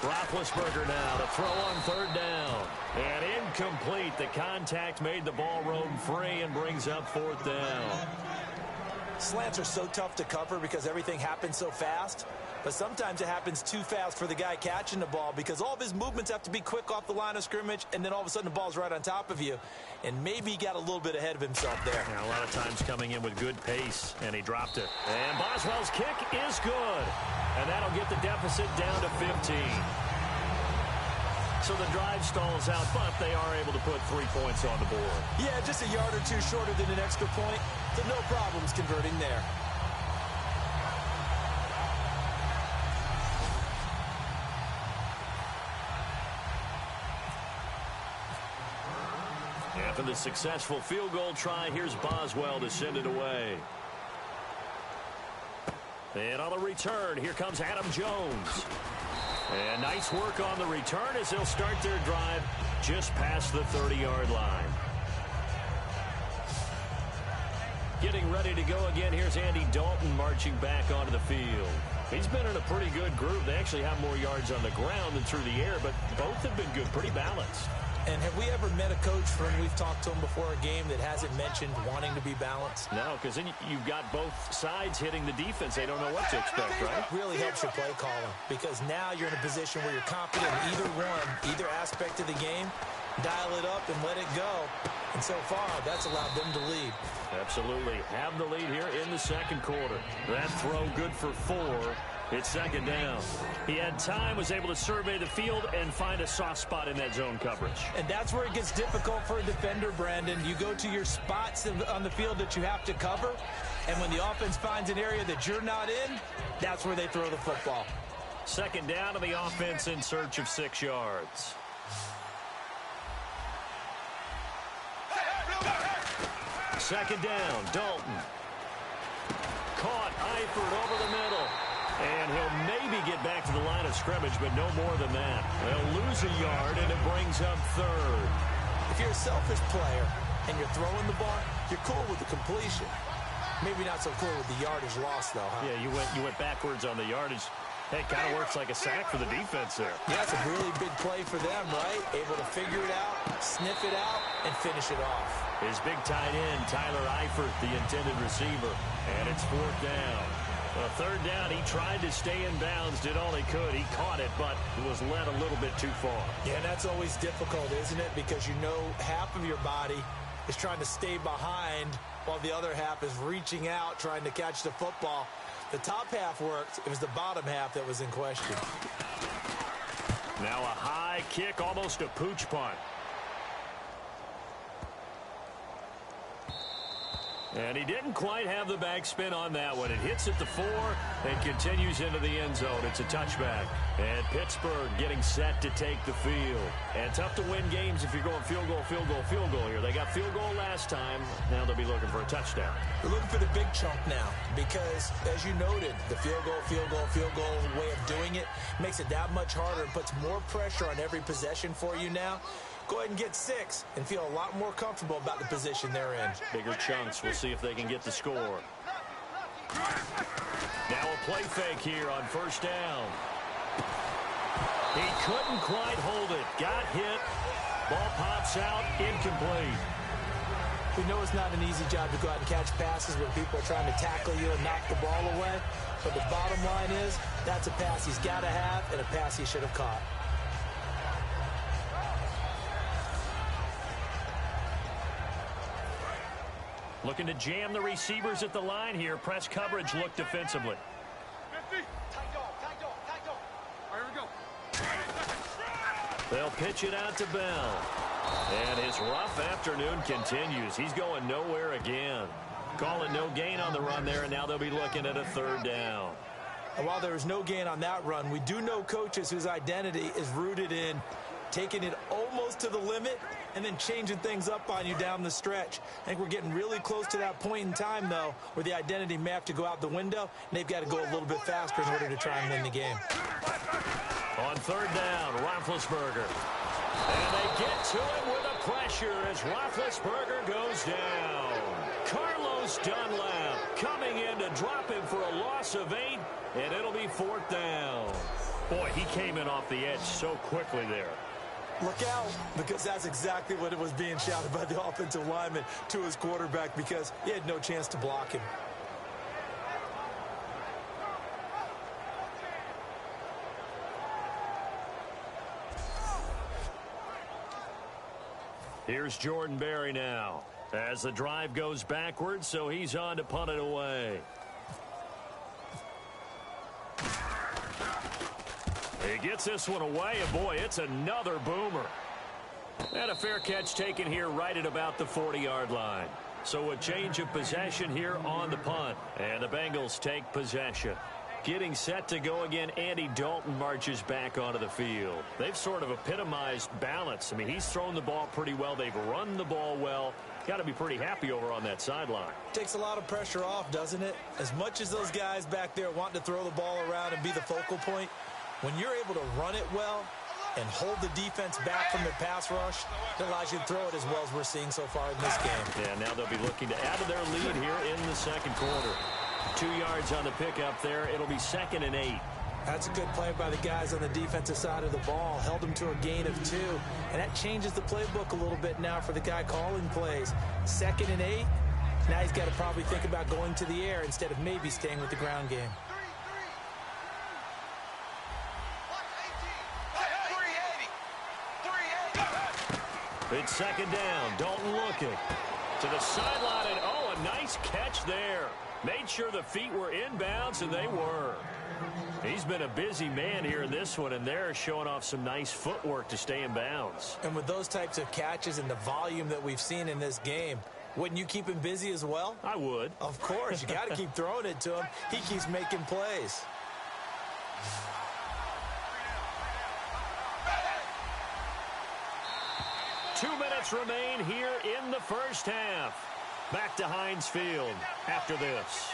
Roethlisberger now to throw on third down. And incomplete. The contact made the ball roam free and brings up 4th down. Slants are so tough to cover because everything happens so fast. But sometimes it happens too fast for the guy catching the ball because all of his movements have to be quick off the line of scrimmage, and then all of a sudden the ball's right on top of you. And maybe he got a little bit ahead of himself there. Yeah, a lot of times coming in with good pace, and he dropped it. And Boswell's kick is good. And that'll get the deficit down to 15. So the drive stalls out, but they are able to put 3 points on the board. Yeah, just a yard or two shorter than an extra point, so no problems converting there. After the successful field goal try, here's Boswell to send it away. And on the return, here comes Adam Jones. And nice work on the return as they'll start their drive just past the 30-yard line. Getting ready to go again, here's Andy Dalton marching back onto the field. He's been in a pretty good group. They actually have more yards on the ground than through the air, but both have been good, pretty balanced. And have we ever met a coach when we've talked to him before a game that hasn't mentioned wanting to be balanced? No, because then you've got both sides hitting the defense. They don't know what to expect, right? It really helps your play calling because now you're in a position where you're confident in either one, either aspect of the game. Dial it up and let it go. And so far, that's allowed them to lead. Absolutely. Have the lead here in the second quarter. That throw good for 4. It's second down. He had time, was able to survey the field and find a soft spot in that zone coverage. And that's where it gets difficult for a defender, Brandon. You go to your spots on the field that you have to cover, and when the offense finds an area that you're not in, that's where they throw the football. Second down to the offense in search of 6 yards. Second down, Dalton. caught. Eifert over the middle. And he'll maybe get back to the line of scrimmage, but no more than that. They'll lose a yard, and it brings up third. If you're a selfish player and you're throwing the ball, you're cool with the completion. Maybe not so cool with the yardage loss, though, huh? Yeah, you went backwards on the yardage. Hey, it kind of works like a sack for the defense there. Yeah, it's a really big play for them, right? Able to figure it out, sniff it out, and finish it off. His big tight end, Tyler Eifert, the intended receiver. And it's fourth down. Well, third down, he tried to stay in bounds, did all he could. He caught it, but it was led a little bit too far. Yeah, and that's always difficult, isn't it? Because you know half of your body is trying to stay behind while the other half is reaching out, trying to catch the football. The top half worked. It was the bottom half that was in question. Now a high kick, almost a pooch punt. And he didn't quite have the backspin on that one. It hits at the 4 and continues into the end zone. It's a touchback. And Pittsburgh getting set to take the field. And tough to win games if you're going field goal, field goal, field goal here. They got field goal last time. Now they'll be looking for a touchdown. They're looking for the big chunk now because, as you noted, the field goal, field goal, field goal way of doing it makes it that much harder and puts more pressure on every possession for you now. Go ahead and get 6 and feel a lot more comfortable about the position they're in. Bigger chunks. We'll see if they can get the score. Now a play fake here on first down. He couldn't quite hold it. Got hit. Ball pops out. Incomplete. We know it's not an easy job to go out and catch passes when people are trying to tackle you and knock the ball away. But the bottom line is that's a pass he's got to have and a pass he should have caught. Looking to jam the receivers at the line here. Press coverage look defensively. They'll pitch it out to Bell. And his rough afternoon continues. He's going nowhere again. Calling no gain on the run there, and now they'll be looking at a third down. And while there was no gain on that run, we do know coaches whose identity is rooted in taking it almost to the limit and then changing things up on you down the stretch. I think we're getting really close to that point in time, though, where the identity may have to go out the window, and they've got to go a little bit faster in order to try and win the game. On third down, Roethlisberger. And they get to it with a pressure as Roethlisberger goes down. Carlos Dunlap coming in to drop him for a loss of 8, and it'll be fourth down. Boy, he came in off the edge so quickly there. Look out, because that's exactly what it was being shouted by the offensive lineman to his quarterback because he had no chance to block him. Here's Jordan Berry now as the drive goes backwards, so he's on to punt it away. He gets this one away, and boy, it's another boomer. And a fair catch taken here right at about the 40-yard line. So a change of possession here on the punt, and the Bengals take possession. Getting set to go again, Andy Dalton marches back onto the field. They've sort of epitomized balance. I mean, he's thrown the ball pretty well. They've run the ball well. Got to be pretty happy over on that sideline. Takes a lot of pressure off, doesn't it? As much as those guys back there want to throw the ball around and be the focal point, when you're able to run it well and hold the defense back from the pass rush, it allows you to throw it as well as we're seeing so far in this game. Yeah, now they'll be looking to add to their lead here in the second quarter. 2 yards on the pickup there. It'll be 2nd and 8. That's a good play by the guys on the defensive side of the ball. Held them to a gain of 2. And that changes the playbook a little bit now for the guy calling plays. 2nd and 8. Now he's got to probably think about going to the air instead of maybe staying with the ground game. It's second down. Dalton looking to the sideline, and oh, a nice catch there. Made sure the feet were inbounds, and they were. He's been a busy man here in this one, and they're showing off some nice footwork to stay in bounds. And with those types of catches and the volume that we've seen in this game, wouldn't you keep him busy as well? I would. Of course. You got to keep throwing it to him. He keeps making plays. Two minutes remain here in the first half. Back to Heinz Field after this.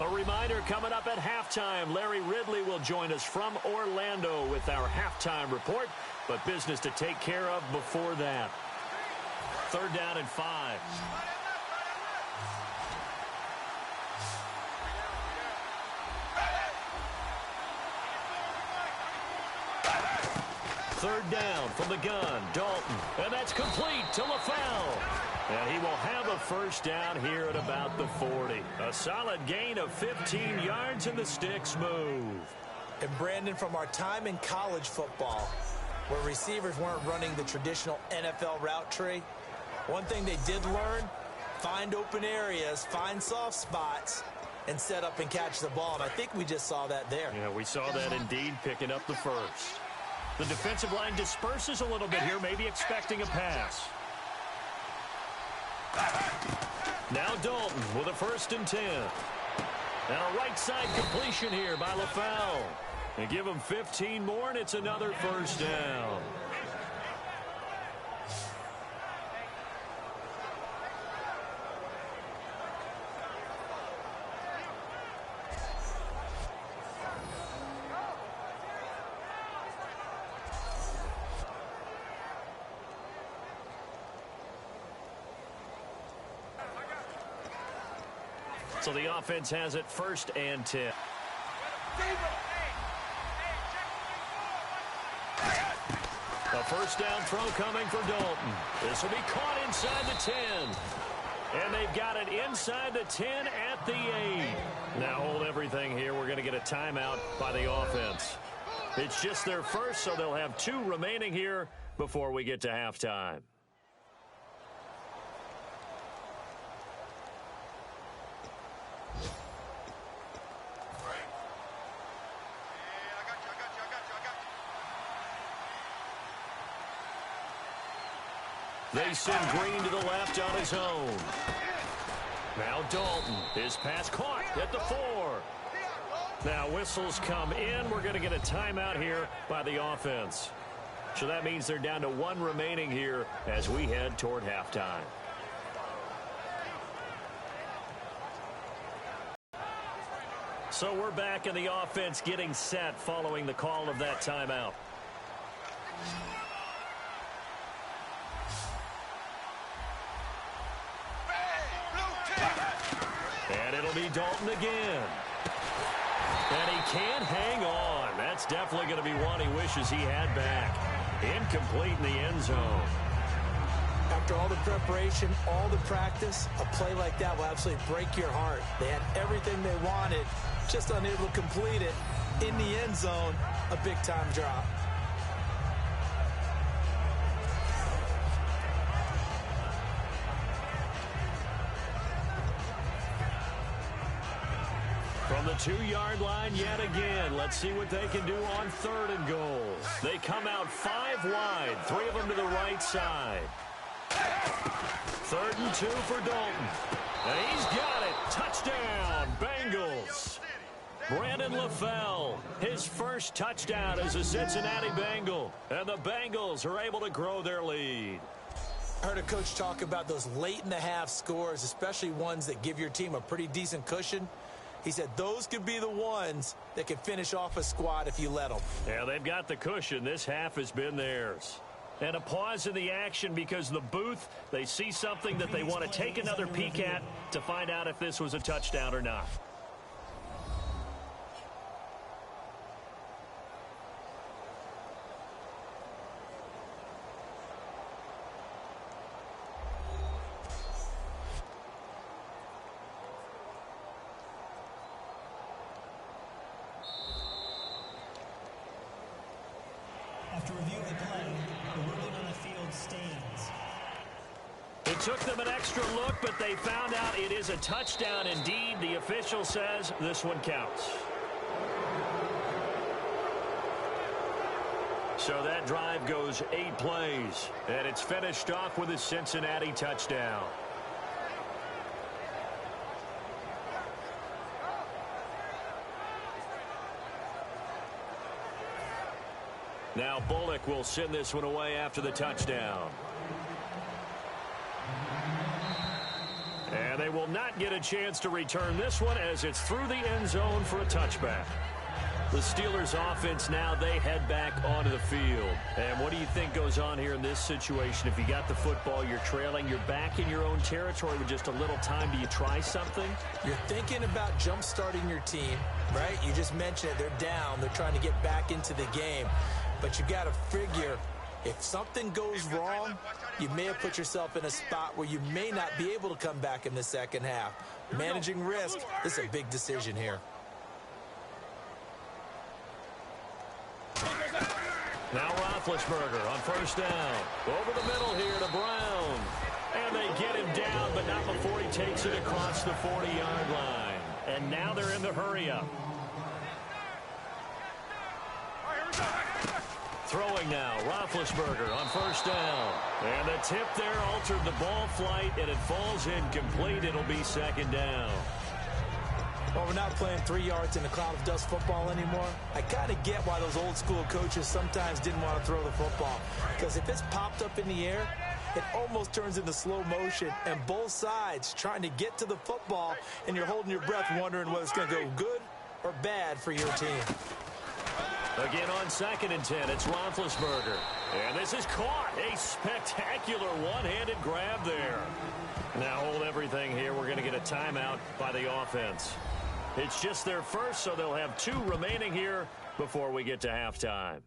A reminder coming up at halftime, Larry Ridley will join us from Orlando with our halftime report, but business to take care of before that. 3rd down and 5. Third down from the gun, Dalton, and that's complete to LaFell. And he will have a first down here at about the 40. A solid gain of 15 yards, and the sticks move. And Brandon, from our time in college football, where receivers weren't running the traditional NFL route tree, one thing they did learn, find open areas, find soft spots, and set up and catch the ball. And I think we just saw that there. Yeah, we saw that indeed, picking up the first. The defensive line disperses a little bit here, maybe expecting a pass. Now Dalton with a 1st and 10. And a right side completion here by LaFell. And give him 15 more, and it's another first down. So the offense has it 1st and 10. A first down throw coming for Dalton. This will be caught inside the 10. And they've got it inside the 10 at the 8. Now hold everything here. We're going to get a timeout by the offense. It's just their first, so they'll have 2 remaining here before we get to halftime. They send Green to the left on his own. Now Dalton, his pass caught at the 4. Now whistles come in. We're going to get a timeout here by the offense. So that means they're down to 1 remaining here as we head toward halftime. So we're back in the offense getting set following the call of that timeout. And it'll be Dalton again. And he can't hang on. That's definitely going to be one he wishes he had back. Incomplete in the end zone. After all the preparation, all the practice, a play like that will absolutely break your heart. They had everything they wanted, just unable to complete it. In the end zone, a big-time drop. From the 2-yard line yet again. Let's see what they can do on 3rd and goal. They come out 5 wide, 3 of them to the right side. 3rd and 2 for Dalton. And he's got it. Touchdown, Bengals. Brandon LaFell, his first touchdown as a Cincinnati Bengal. And the Bengals are able to grow their lead. I heard a coach talk about those late-in-the-half scores, especially ones that give your team a pretty decent cushion. He said those could be the ones that can finish off a squad if you let them. Yeah, they've got the cushion. This half has been theirs. And a pause in the action because the booth, they see something that they want to take another peek at to find out if this was a touchdown or not. After reviewing the play, the ruling on the field stands. It took them an extra look, but they found out it is a touchdown indeed. The official says this one counts. So that drive goes 8 plays, and it's finished off with a Cincinnati touchdown. Now Bullock will send this one away after the touchdown. And they will not get a chance to return this one as it's through the end zone for a touchback. The Steelers offense now, they head back onto the field. And what do you think goes on here in this situation? If you got the football, you're trailing, you're back in your own territory with just a little time. Do you try something? You're thinking about jump-starting your team, right? You just mentioned it. They're down. They're trying to get back into the game. But you got to figure, if something goes wrong, you may have put yourself in a spot where you may not be able to come back in the second half. Managing risk, this is a big decision here. Now Roethlisberger on first down. Over the middle here to Brown. And they get him down, but not before he takes it across the 40-yard line. And now they're in the hurry-up. Throwing now, Roethlisberger on first down. And the tip there altered the ball flight, and it falls incomplete. It'll be second down. Well, we're not playing 3 yards in a cloud of dust football anymore. I kind of get why those old school coaches sometimes didn't want to throw the football. Because if it's popped up in the air, it almost turns into slow motion. And both sides trying to get to the football, and you're holding your breath wondering whether it's going to go good or bad for your team. Again on 2nd and 10, it's Roethlisberger. And this is caught. A spectacular one-handed grab there. Now hold everything here. We're going to get a timeout by the offense. It's just their first, so they'll have 2 remaining here before we get to halftime.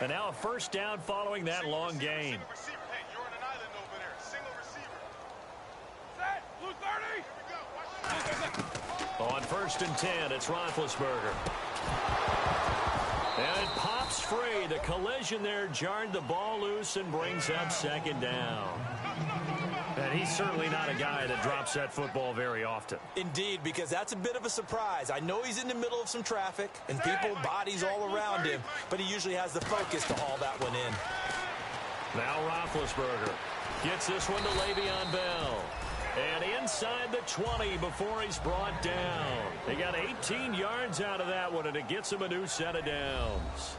And now a first down following that long gain. On 1st and 10, it's Roethlisberger. And it pops free. The collision there jarred the ball loose and brings up second down. And he's certainly not a guy that drops that football very often. Indeed, because that's a bit of a surprise. I know he's in the middle of some traffic and people, bodies all around him, but he usually has the focus to haul that one in. Now Roethlisberger gets this one to Le'Veon Bell. And inside the 20 before he's brought down. They got 18 yards out of that one, and it gets him a new set of downs.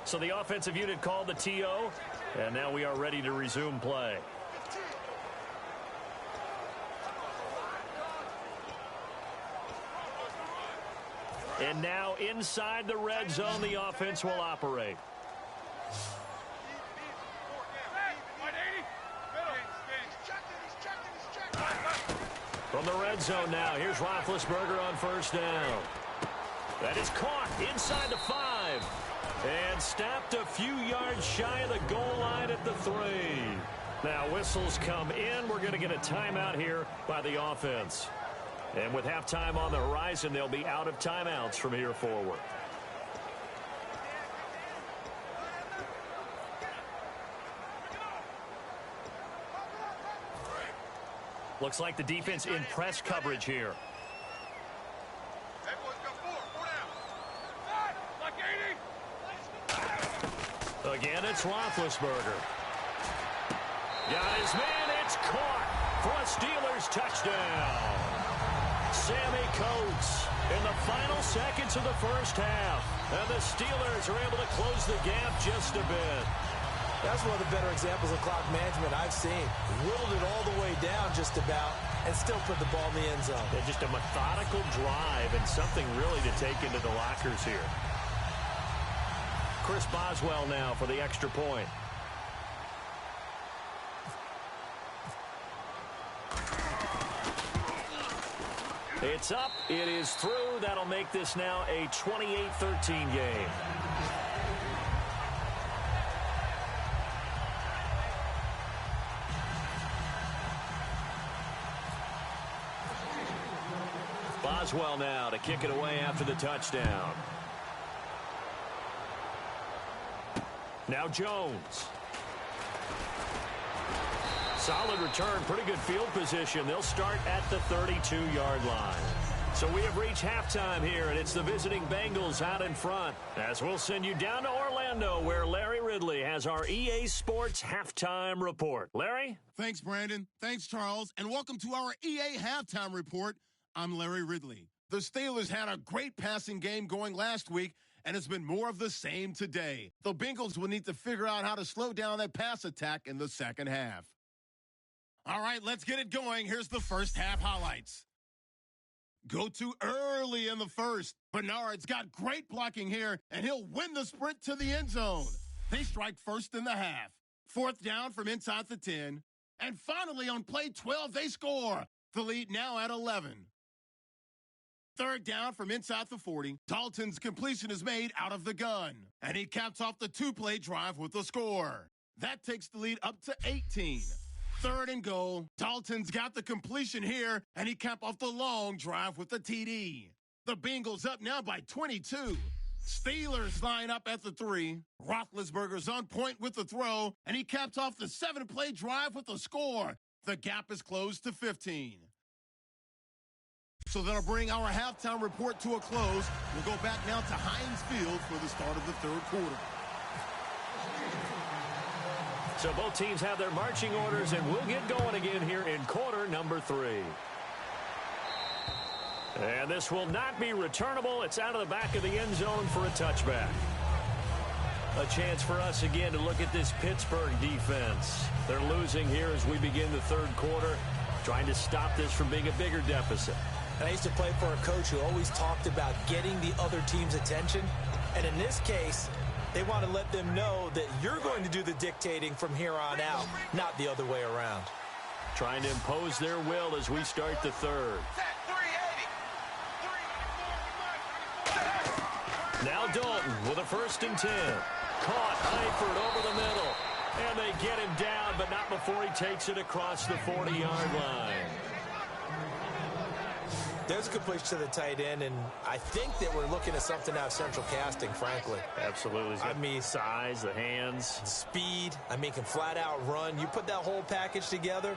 So the offensive unit called the TO, and now we are ready to resume play. And now inside the red zone, the offense will operate. From the red zone now, here's Roethlisberger on first down. That is caught inside the 5. And stopped a few yards shy of the goal line at the 3. Now whistles come in. We're going to get a timeout here by the offense. And with halftime on the horizon, they'll be out of timeouts from here forward. Looks like the defense in press coverage here. Again, it's Roethlisberger. Got his man. It's caught for a Steelers touchdown. Sammy Coates in the final seconds of the first half. And the Steelers are able to close the gap just a bit. That's one of the better examples of clock management I've seen. Whittled it all the way down just about and still put the ball in the end zone. Yeah, just a methodical drive and something really to take into the lockers here. Chris Boswell now for the extra point. It's up. It is through. That'll make this now a 28-13 game. Boswell now to kick it away after the touchdown. Now Jones. Solid return, pretty good field position. They'll start at the 32-yard line. So we have reached halftime here, and it's the visiting Bangles out in front. As we'll send you down to Orlando, where Larry Ridley has our EA Sports Halftime Report. Larry? Thanks, Brandon. Thanks, Charles. And welcome to our EA Halftime Report. I'm Larry Ridley. The Steelers had a great passing game going last week, and it's been more of the same today. The Bengals will need to figure out how to slow down that pass attack in the second half. All right, let's get it going. Here's the first half highlights. Go to early in the first. Bernard's got great blocking here, and he'll win the sprint to the end zone. They strike first in the half. Fourth down from inside the 10. And finally, on play 12, they score. The lead now at 11. Third down from inside the 40. Dalton's completion is made out of the gun. And he caps off the two-play drive with a score. That takes the lead up to 18. Third and goal. Dalton's got the completion here, and he capped off the long drive with the TD. The Bengals up now by 22. Steelers line up at the 3. Roethlisberger's on point with the throw, and he caps off the 7-play drive with the score. The gap is closed to 15. So that'll bring our halftime report to a close. We'll go back now to Heinz Field for the start of the third quarter. So both teams have their marching orders, and we'll get going again here in quarter number 3. And this will not be returnable. It's out of the back of the end zone for a touchback. A chance for us again to look at this Pittsburgh defense. They're losing here as we begin the third quarter, trying to stop this from being a bigger deficit. And I used to play for a coach who always talked about getting the other team's attention. And in this case, they want to let them know that you're going to do the dictating from here on out, not the other way around. Trying to impose their will as we start the third. Now Dalton with a 1st and 10. Caught Eifert over the middle. And they get him down, but not before he takes it across the 40-yard line. There's a completion to the tight end, and I think that we're looking at something out of central casting, frankly. Absolutely. I mean, size, the hands. Speed. I mean, can flat out run. You put that whole package together,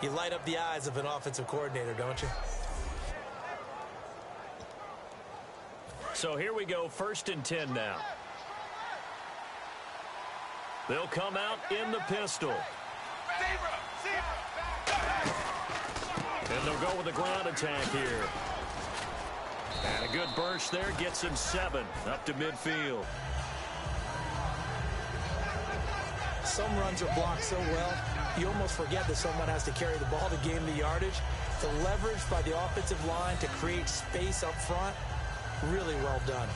you light up the eyes of an offensive coordinator, don't you? So here we go, 1st and 10 now. They'll come out in the pistol. And they'll go with a ground attack here. And a good burst there gets him 7 up to midfield. Some runs are blocked so well, you almost forget that someone has to carry the ball to gain the yardage. The leverage by the offensive line to create space up front, really well done.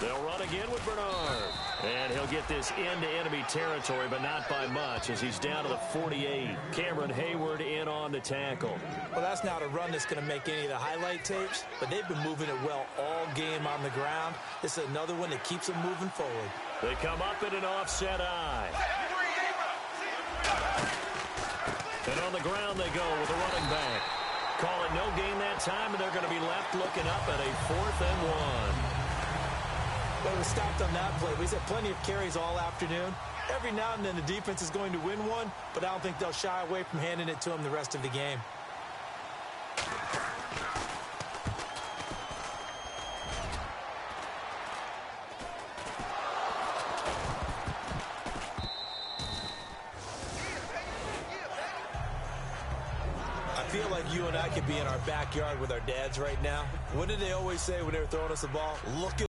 They'll run again with Bernard. And he'll get this into enemy territory, but not by much as he's down to the 48. Cameron Hayward in on the tackle. Well, that's not a run that's going to make any of the highlight tapes, but they've been moving it well all game on the ground. This is another one that keeps them moving forward. They come up in an offset eye. And on the ground they go with a running back. Call it no gain that time, and they're going to be left looking up at a 4th and 1. Well, we stopped on that play. We've had plenty of carries all afternoon. Every now and then the defense is going to win one, but I don't think they'll shy away from handing it to them the rest of the game. I feel like you and I could be in our backyard with our dads right now. What did they always say when they were throwing us the ball? Look at